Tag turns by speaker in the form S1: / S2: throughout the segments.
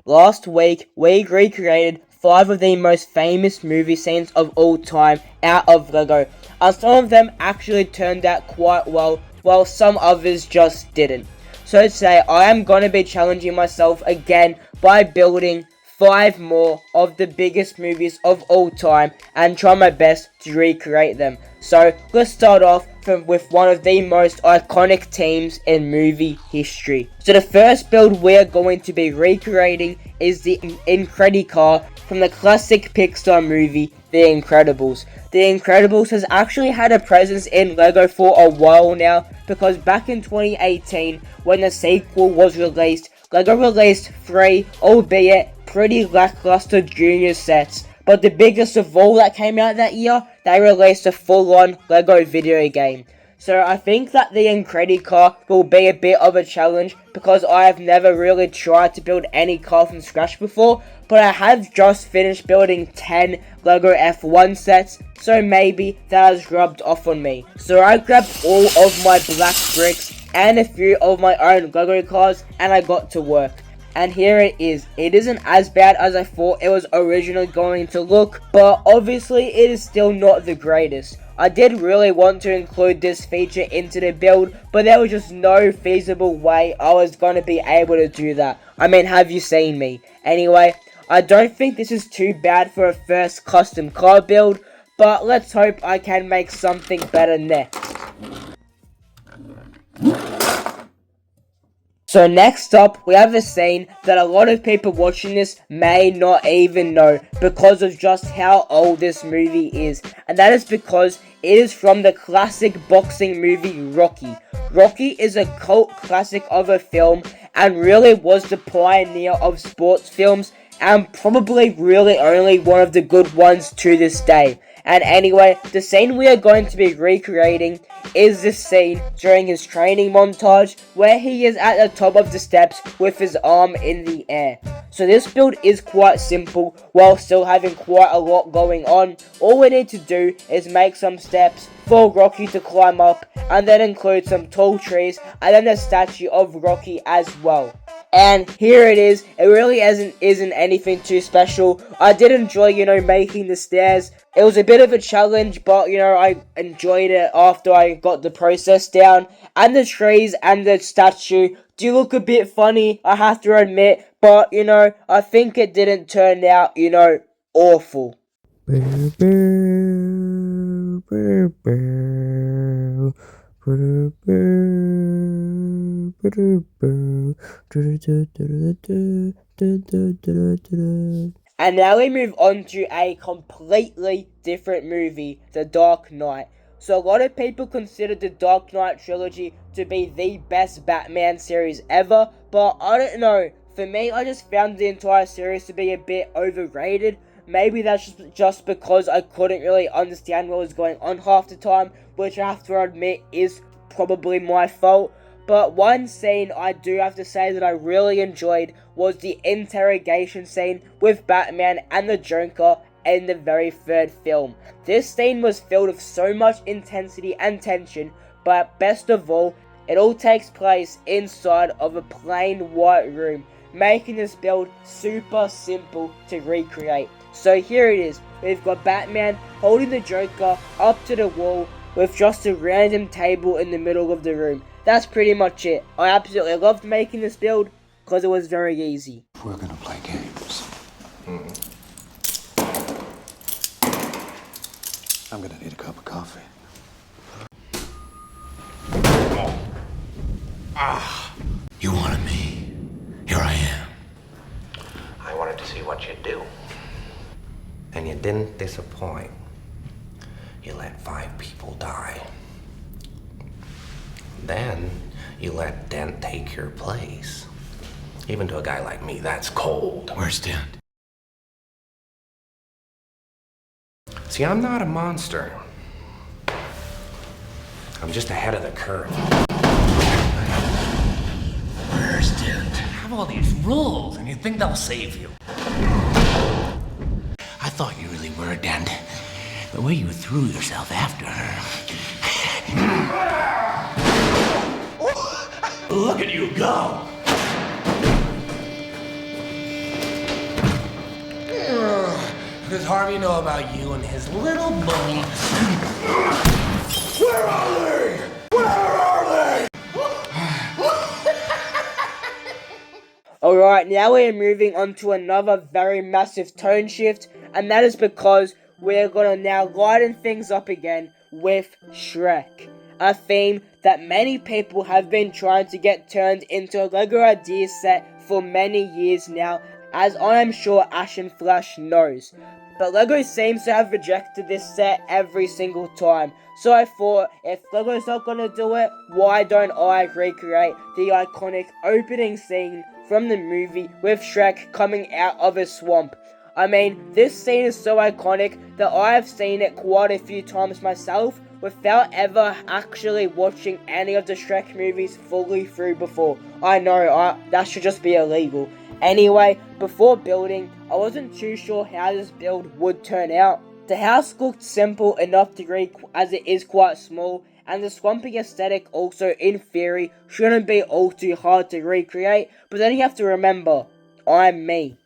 S1: Last week, we recreated 5 of the most famous movie scenes of all time out of Lego, and some of them actually turned out quite well, while some others just didn't. So today, I am going to be challenging myself again by building 5 more of the biggest movies of all time and try my best to recreate them. So let's start off with one of the most iconic teams in movie history. So the first build we are going to be recreating is the Incredicar from the classic Pixar movie, The Incredibles. The Incredibles has actually had a presence in LEGO for a while now, because back in 2018, when the sequel was released, LEGO released 3, albeit pretty lackluster junior sets. But the biggest of all that came out that year, they released a full-on LEGO video game. So I think that the Incredicar will be a bit of a challenge, because I have never really tried to build any car from scratch before, but I have just finished building 10 LEGO F1 sets, so maybe that has rubbed off on me. So I grabbed all of my black bricks and a few of my own LEGO cars, and I got to work. And here it is. It isn't as bad as I thought it was originally going to look, but obviously it is still not the greatest. I did really want to include this feature into the build, but there was just no feasible way I was going to be able to do that. I mean, have you seen me? Anyway, I don't think this is too bad for a first custom car build, but let's hope I can make something better next. So next up, we have a scene that a lot of people watching this may not even know, because of just how old this movie is. And that is because it is from the classic boxing movie Rocky. Rocky is a cult classic of a film, and really was the pioneer of sports films, and probably really only one of the good ones to this day. And anyway, the scene we are going to be recreating is the scene during his training montage, where he is at the top of the steps with his arm in the air. So this build is quite simple, while still having quite a lot going on. All we need to do is make some steps for Rocky to climb up, and then include some tall trees, and then the statue of Rocky as well. And here it is. It really isn't anything too special. I did enjoy, making the stairs. It was a bit of a challenge, but, I enjoyed it after I got the process down. And the trees and the statue do look a bit funny, I have to admit. But, I think it didn't turn out, awful. And now we move on to a completely different movie, The Dark Knight. So a lot of people consider the Dark Knight trilogy to be the best Batman series ever, but I don't know. For me, I just found the entire series to be a bit overrated. Maybe that's just because I couldn't really understand what was going on half the time, which I have to admit is probably my fault. But one scene I do have to say that I really enjoyed was the interrogation scene with Batman and the Joker in the very third film. This scene was filled with so much intensity and tension, but best of all takes place inside of a plain white room, making this build super simple to recreate. So here it is. We've got Batman holding the Joker up to the wall with just a random table in the middle of the room. That's pretty much it. I absolutely loved making this build because it was very easy.
S2: We're gonna play games. I'm gonna need a cup of coffee.
S3: You wanted me. Here I am.
S4: I wanted to see what you'd do. And you didn't disappoint. You let 5 people die. Then you let Dent take your place. Even to a guy like me, that's cold.
S3: Where's Dent?
S4: See, I'm not a monster. I'm just ahead of the curve.
S3: Where's Dent? You have all these rules, and you think they'll save you. I thought you really were, Dent. The way you threw yourself after her. Look at you go! does Harvey know about you and his little bully?
S2: Where are they? Where are they?
S1: Alright, now we're moving on to another very massive tone shift, and that is because we're gonna now lighten things up again with Shrek. A theme that many people have been trying to get turned into a LEGO idea set for many years now, as I am sure Ash and Flash knows. But LEGO seems to have rejected this set every single time. So I thought, if LEGO's not gonna do it, why don't I recreate the iconic opening scene from the movie with Shrek coming out of a swamp. I mean, this scene is so iconic that I have seen it quite a few times myself without ever actually watching any of the Shrek movies fully through before. I know, that should just be illegal. Anyway, before building, I wasn't too sure how this build would turn out. The house looked simple enough to read as it is quite small, and the swampy aesthetic also, in theory, shouldn't be all too hard to recreate, but then you have to remember, I'm me.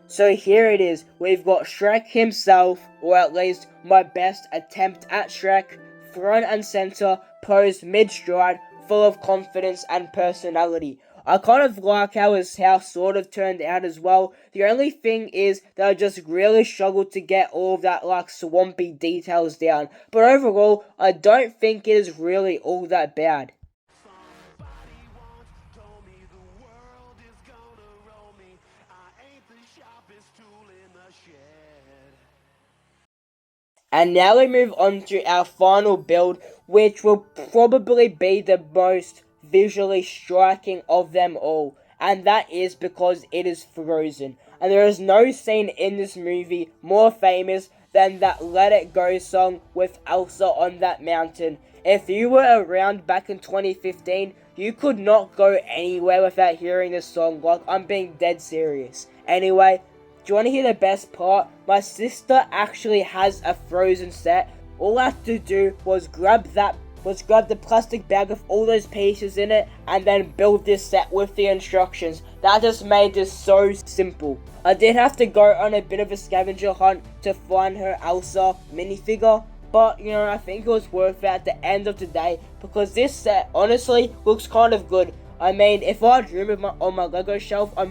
S1: So here it is, we've got Shrek himself, or at least my best attempt at Shrek, front and center, posed mid-stride, full of confidence and personality. I kind of like how his house sort of turned out as well. The only thing is that I just really struggled to get all of that like swampy details down. But overall, I don't think it is really all that bad. And now we move on to our final build, which will probably be the most visually striking of them all, and that is because it is Frozen. And there is no scene in this movie more famous than that Let It Go song with Elsa on that mountain. If you were around back in 2015, you could not go anywhere without hearing this song. Like, I'm being dead serious. Anyway, do you want to hear the best part? My sister actually has a Frozen set. All I had to do was grab the plastic bag with all those pieces in it and then build this set with the instructions. That just made this so simple. I did have to go on a bit of a scavenger hunt to find her Elsa minifigure, but you know, I think it was worth it at the end of the day because this set honestly looks kind of good. I mean, if I had room on my Lego shelf, I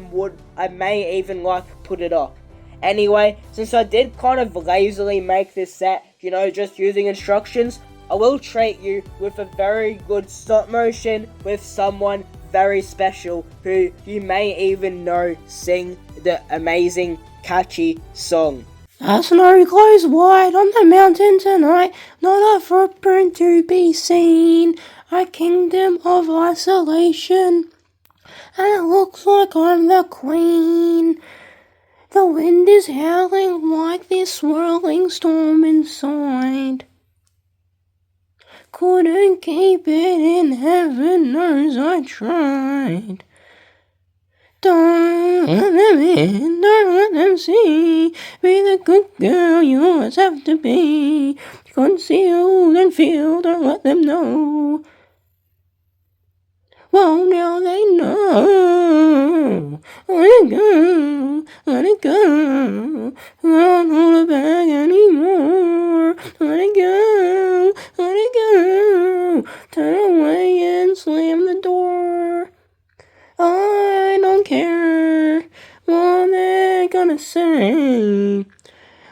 S1: may even put it up. Anyway, since I did kind of lazily make this set, you know, just using instructions, I will treat you with a very good stop motion with someone very special who you may even know sing the amazing catchy song.
S5: The snow glows white on the mountain tonight, not a footprint to be seen, a kingdom of isolation, and it looks like I'm the queen. The wind is howling like this swirling storm inside. Couldn't keep it in, heaven knows I tried. Don't let them in, don't let them see. Be the good girl you always have to be. Conceal and feel, don't let them know. Well, now they know. Let it go, let it go. I don't hold it back anymore. Let it go, let it go. Turn away and slam the door. I don't care what they're gonna say.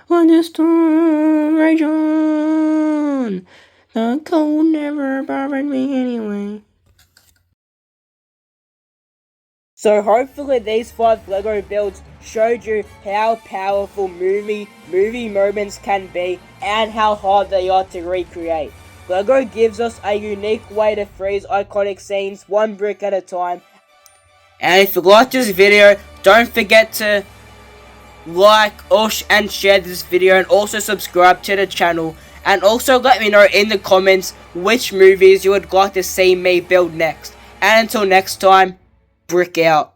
S5: When the storm rage on, the cold never bothered me anyway.
S1: So hopefully these 5 LEGO builds showed you how powerful movie moments can be and how hard they are to recreate. LEGO gives us a unique way to freeze iconic scenes one brick at a time. And if you liked this video, don't forget to like and share this video and also subscribe to the channel. And also let me know in the comments which movies you would like to see me build next. And until next time, brick out.